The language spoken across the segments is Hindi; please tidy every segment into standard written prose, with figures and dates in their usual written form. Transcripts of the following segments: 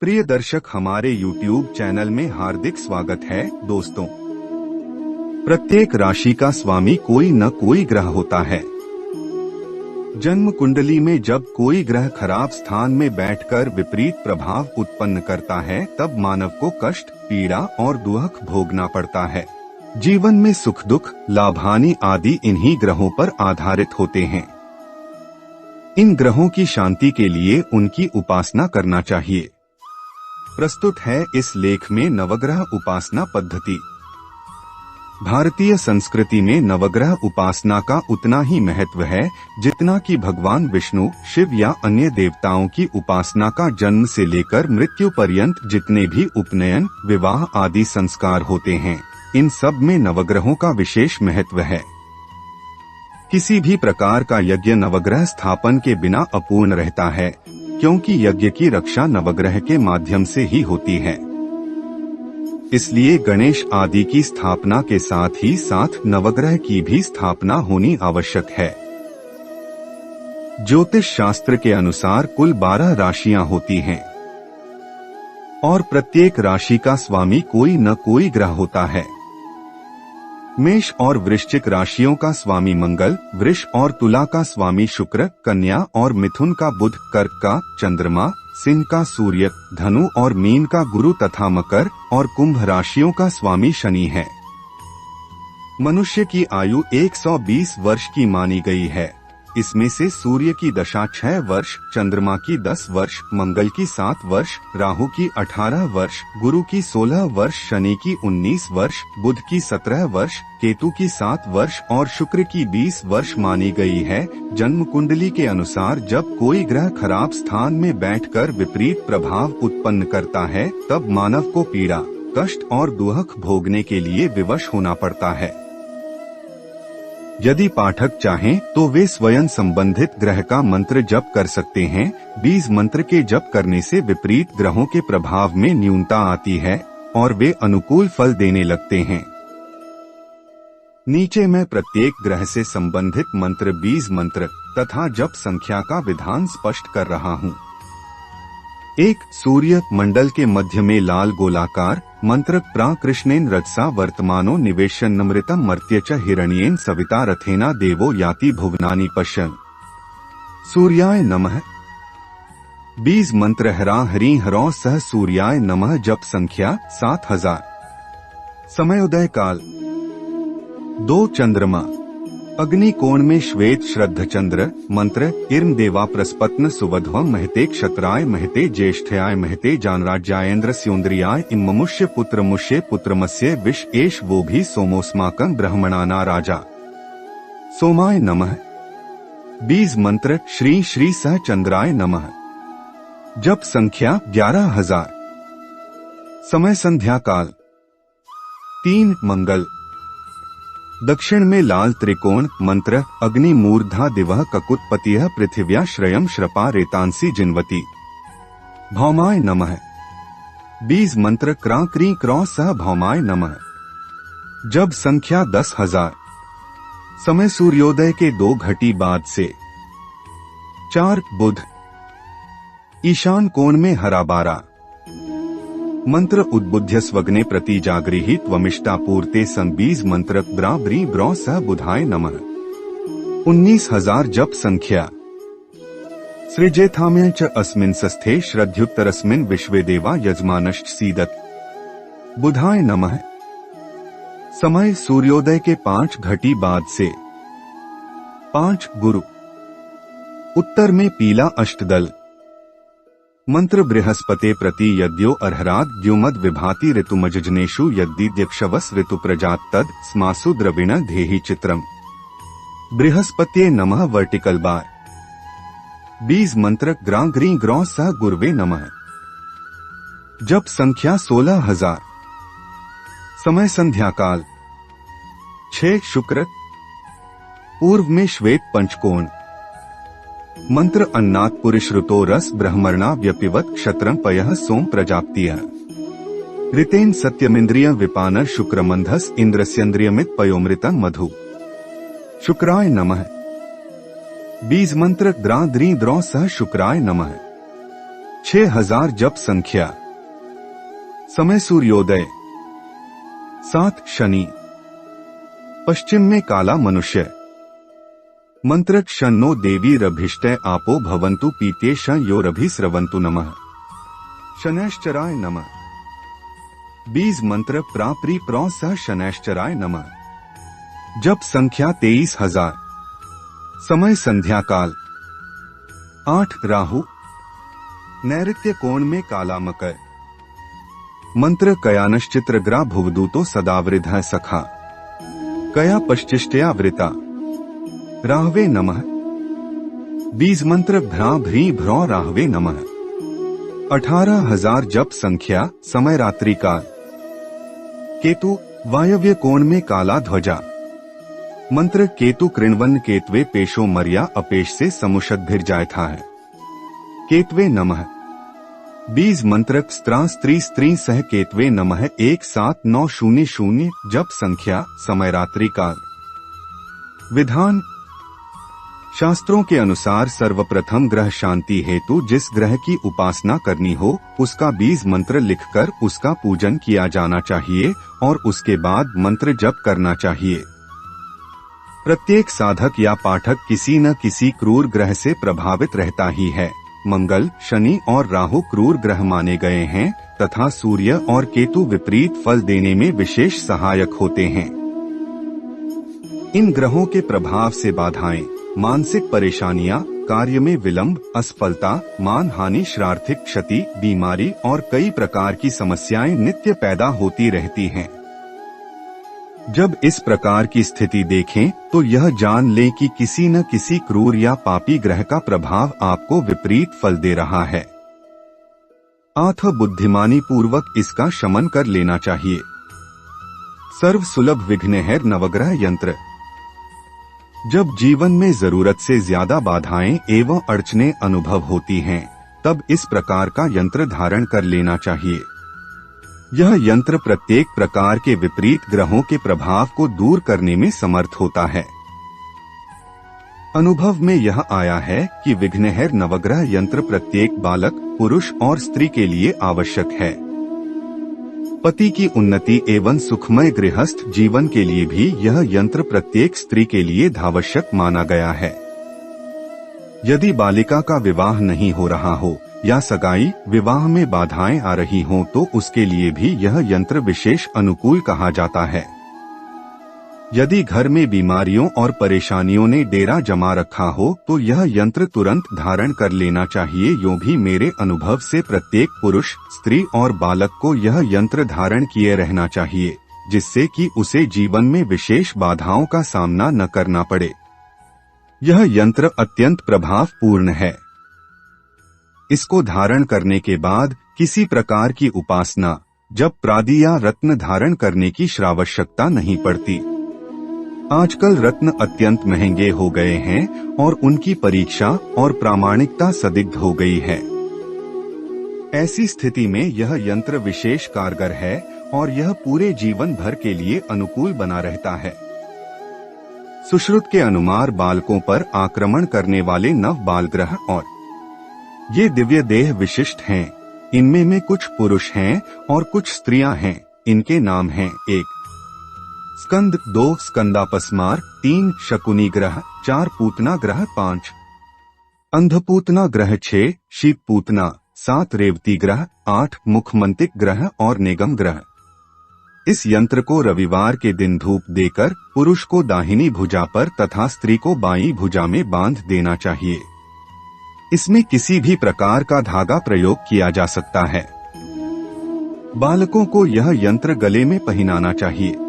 प्रिय दर्शक, हमारे YouTube चैनल में हार्दिक स्वागत है। दोस्तों, प्रत्येक राशि का स्वामी कोई न कोई ग्रह होता है। जन्म कुंडली में जब कोई ग्रह खराब स्थान में बैठकर विपरीत प्रभाव उत्पन्न करता है, तब मानव को कष्ट, पीड़ा और दुख भोगना पड़ता है। जीवन में सुख दुख, लाभ हानि आदि इन्हीं ग्रहों पर आधारित होते हैं। इन ग्रहों की शांति के लिए उनकी उपासना करना चाहिए। प्रस्तुत है इस लेख में नवग्रह उपासना पद्धति। भारतीय संस्कृति में नवग्रह उपासना का उतना ही महत्व है जितना कि भगवान विष्णु, शिव या अन्य देवताओं की उपासना का। जन्म से लेकर मृत्यु पर्यंत जितने भी उपनयन, विवाह आदि संस्कार होते हैं, इन सब में नवग्रहों का विशेष महत्व है। किसी भी प्रकार का यज्ञ नवग्रह स्थापन के बिना अपूर्ण रहता है, क्योंकि यज्ञ की रक्षा नवग्रह के माध्यम से ही होती है। इसलिए गणेश आदि की स्थापना के साथ ही साथ नवग्रह की भी स्थापना होनी आवश्यक है। ज्योतिष शास्त्र के अनुसार कुल 12 राशियां होती हैं और प्रत्येक राशि का स्वामी कोई न कोई ग्रह होता है। मेष और वृश्चिक राशियों का स्वामी मंगल, वृष और तुला का स्वामी शुक्र, कन्या और मिथुन का बुध, कर्क का चंद्रमा, सिंह का सूर्य, धनु और मीन का गुरु तथा मकर और कुंभ राशियों का स्वामी शनि है। मनुष्य की आयु 120 वर्ष की मानी गई है। इसमें से सूर्य की दशा 6 वर्ष, चंद्रमा की 10 वर्ष, मंगल की 7 वर्ष, राहु की 18 वर्ष, गुरु की 16 वर्ष, शनि की 19 वर्ष, बुध की 17 वर्ष, केतु की 7 वर्ष और शुक्र की 20 वर्ष मानी गई है। जन्म कुंडली के अनुसार जब कोई ग्रह खराब स्थान में बैठकर विपरीत प्रभाव उत्पन्न करता है, तब मानव को पीड़ा, कष्ट और दुख भोगने के लिए विवश होना पड़ता है। यदि पाठक चाहें तो वे स्वयं संबंधित ग्रह का मंत्र जप कर सकते हैं। बीज मंत्र के जप करने से विपरीत ग्रहों के प्रभाव में न्यूनता आती है और वे अनुकूल फल देने लगते हैं। नीचे मैं प्रत्येक ग्रह से संबंधित मंत्र, बीज मंत्र तथा जप संख्या का विधान स्पष्ट कर रहा हूँ। 1. सूर्य मंडल के मध्य में लाल गोलाकार मंत्र। प्राकृष्णेन रजसा वर्तमानो निवेशन नमृतम मर्त्य च हिरण्येन सविता रथेना देवो याति भुवनानि पश्यन्। सूर्याय नमः। बीज मंत्र हरा हरि हरौ सह सूर्याय नमः। जप संख्या 7000। समयोदय काल 2 चंद्रमा। अग्नि कोण में श्वेत श्रद्ध चंद्र। मंत्र इर्म देवा प्रस्पत्न सुवध्वं महते क्षत्राय महते ज्येष्ठयाय महते जानराज्यायेन्द्र स्योन्द्रियाय इम्मुष्य पुत्र मुष्य पुत्रमस्य विष एष वो भी सोमोस्माकं ब्रह्मणाना राजा। सोमाय नमः। बीज मंत्र श्री श्री सह चंद्राय नमः। जप संख्या 11000। समय संध्या काल 3 मंगल। दक्षिण में लाल त्रिकोण। मंत्र अग्नि मूर्धा दिवः ककुत्पतिः पृथिव्या श्रयं श्रपा रेतांसी जिन्वती। भौमाय नमः। बीज मंत्र क्रां क्री क्रौ सह भौमाय नमः। जप संख्या 10000। समय सूर्योदय के 2 घटी बाद से। 4 बुध। ईशान कोण में हरा 12। मंत्र उद्बुद्ध्य स्वग्ने प्रति जागृहि त्वमिष्टा पूर्ते सं। बीज मंत्र ब्राब्री ब्रौ सह बुधाय नमः। 19000 जप संख्या। सृजेथाम्य च अस्मिन् सस्थे श्रद्ध्युत्तरस्मिन् विश्वे देवा यजमानश्च सीदत्। बुधाय नमः। समय सूर्योदय के 5 घटी बाद से। 5 गुरु। उत्तर में पीला अष्टदल। मंत्र बृहस्पते प्रति यद्यो अर्हराद द्युमद विभाति ऋतुमजनेषु यद्दिद्यक्षवस ऋतु प्रजात तद स्मासु द्रविण धेहि चित्रम। बृहस्पत्ये नमः। Vertical bar. बीज मंत्र ग्रां ग्री ग्रौ सह गुरवे नमः। जप संख्या 16000। समय संध्या काल 6 शुक्र। पूर्व में श्वेत पंचकोण। मंत्र अन्नात् पुरुषऋतो रस ब्रह्मणा व्यपिवत क्षत्रं पयः सोम प्रजाप्तियः। ऋतेन सत्यमिन्द्रिय विपान शुक्रमंधस इंद्रस्यन्द्रियमित पयोमृतं मधु। शुक्राय नमः। बीज मंत्र द्रा द्री द्रौ सह शुक्राय नमः। 6000 जप संख्या। समय सूर्योदय 7 शनि, पश्चिम में काला मनुष्य। मंत्र शन्नो देवी रभिष्टय आपो भवन्तु पीते शयोरभिस्रवन्तु नमः। शनैश्चराय नमः। बीज मंत्र प्राप्री प्रो सह शनैश्चराय नमः। जप संख्या 23000। समय संध्या काल 8 राहु, नैऋत्य कोण में काला मकर। मंत्र कयानश्चित्रग्रा भुवदूतो सदावृधः सखा कया पश्चिष्टया वृता राहवे नमः। बीज मंत्र भ्रा भ्री भ्रौ राहवे नमः। 18000 जप संख्या। समय रात्रि काल। केतु, वायव्य कोण में काला ध्वजा। मंत्र केतु कृण्वन केतवे पेशो मर्या अपेश से समुषद्भिर्जायथा है केतवे नमः। बीज मंत्र स्त्रा स्त्री स्त्री सह केतवे नमः। 17900। जप संख्या। समय रात्रि काल। विधान। शास्त्रों के अनुसार सर्वप्रथम ग्रह शांति हेतु जिस ग्रह की उपासना करनी हो उसका बीज मंत्र लिखकर उसका पूजन किया जाना चाहिए और उसके बाद मंत्र जप करना चाहिए। प्रत्येक साधक या पाठक किसी न किसी क्रूर ग्रह से प्रभावित रहता ही है। मंगल, शनि और राहु क्रूर ग्रह माने गए हैं तथा सूर्य और केतु विपरीत फल देने में विशेष सहायक होते हैं। इन ग्रहों के प्रभाव से बाधाएं, मानसिक परेशानियां, कार्य में विलंब, असफलता, मानहानि, श्रार्थिक क्षति, बीमारी और कई प्रकार की समस्याएं नित्य पैदा होती रहती हैं। जब इस प्रकार की स्थिति देखें तो यह जान लें कि किसी न किसी क्रूर या पापी ग्रह का प्रभाव आपको विपरीत फल दे रहा है। अतः बुद्धिमानी पूर्वक इसका शमन कर लेना चाहिए। सर्व सुलभ विघ्नहर नवग्रह यंत्र। जब जीवन में जरूरत से ज्यादा बाधाएं एवं अड़चनें अनुभव होती हैं, तब इस प्रकार का यंत्र धारण कर लेना चाहिए। यह यंत्र प्रत्येक प्रकार के विपरीत ग्रहों के प्रभाव को दूर करने में समर्थ होता है। अनुभव में यह आया है कि विघ्नहर नवग्रह यंत्र प्रत्येक बालक, पुरुष और स्त्री के लिए आवश्यक है। पति की उन्नति एवं सुखमय गृहस्थ जीवन के लिए भी यह यंत्र प्रत्येक स्त्री के लिए धावश्यक माना गया है। यदि बालिका का विवाह नहीं हो रहा हो या सगाई विवाह में बाधाएं आ रही हों तो उसके लिए भी यह यंत्र विशेष अनुकूल कहा जाता है। यदि घर में बीमारियों और परेशानियों ने डेरा जमा रखा हो तो यह यंत्र तुरंत धारण कर लेना चाहिए। यूं भी मेरे अनुभव से प्रत्येक पुरुष, स्त्री और बालक को यह यंत्र धारण किए रहना चाहिए, जिससे कि उसे जीवन में विशेष बाधाओं का सामना न करना पड़े। यह यंत्र अत्यंत प्रभावपूर्ण है। इसको धारण करने के बाद किसी प्रकार की उपासना, जप प्रादि या रत्न धारण करने की श्रावश्यकता नहीं पड़ती। आजकल रत्न अत्यंत महंगे हो गए हैं और उनकी परीक्षा और प्रामाणिकता संदिग्ध हो गई है। ऐसी स्थिति में यह यंत्र विशेष कारगर है और यह पूरे जीवन भर के लिए अनुकूल बना रहता है। सुश्रुत के अनुसार बालकों पर आक्रमण करने वाले नव बाल ग्रह और ये दिव्य देह विशिष्ट हैं। इनमें में कुछ पुरुष हैं और कुछ स्त्रियां हैं। इनके नाम हैं: 1 स्कंद, 2 स्कंदापस्मार, 3 शकुनी ग्रह, 4 पूतना ग्रह, 5 अंधपूतना ग्रह, 6 शीत पूतना, 7 रेवती ग्रह, 8 मुखमंतिक ग्रह और निगम ग्रह। इस यंत्र को रविवार के दिन धूप देकर पुरुष को दाहिनी भुजा पर तथा स्त्री को बाईं भुजा में बांध देना चाहिए। इसमें किसी भी प्रकार का धागा प्रयोग किया जा सकता है। बालकों को यह यंत्र गले में पहनाना चाहिए।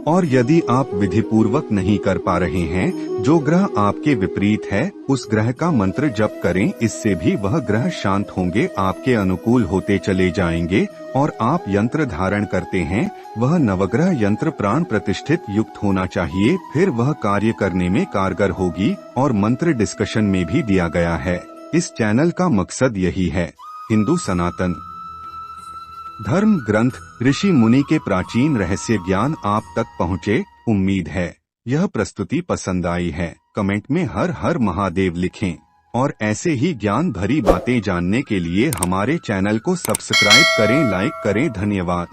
और यदि आप विधि पूर्वक नहीं कर पा रहे हैं, जो ग्रह आपके विपरीत है उस ग्रह का मंत्र जप करें। इससे भी वह ग्रह शांत होंगे, आपके अनुकूल होते चले जाएंगे और आप यंत्र धारण करते हैं वह नवग्रह यंत्र प्राण प्रतिष्ठित युक्त होना चाहिए, फिर वह कार्य करने में कारगर होगी। और मंत्र डिस्कशन में भी दिया गया है। इस चैनल का मकसद यही है, हिंदू सनातन धर्म ग्रंथ, ऋषि मुनि के प्राचीन रहस्य ज्ञान आप तक पहुँचे। उम्मीद है यह प्रस्तुति पसंद आई है। कमेंट में हर हर महादेव लिखें। और ऐसे ही ज्ञान भरी बातें जानने के लिए हमारे चैनल को सब्सक्राइब करें, लाइक करें। धन्यवाद।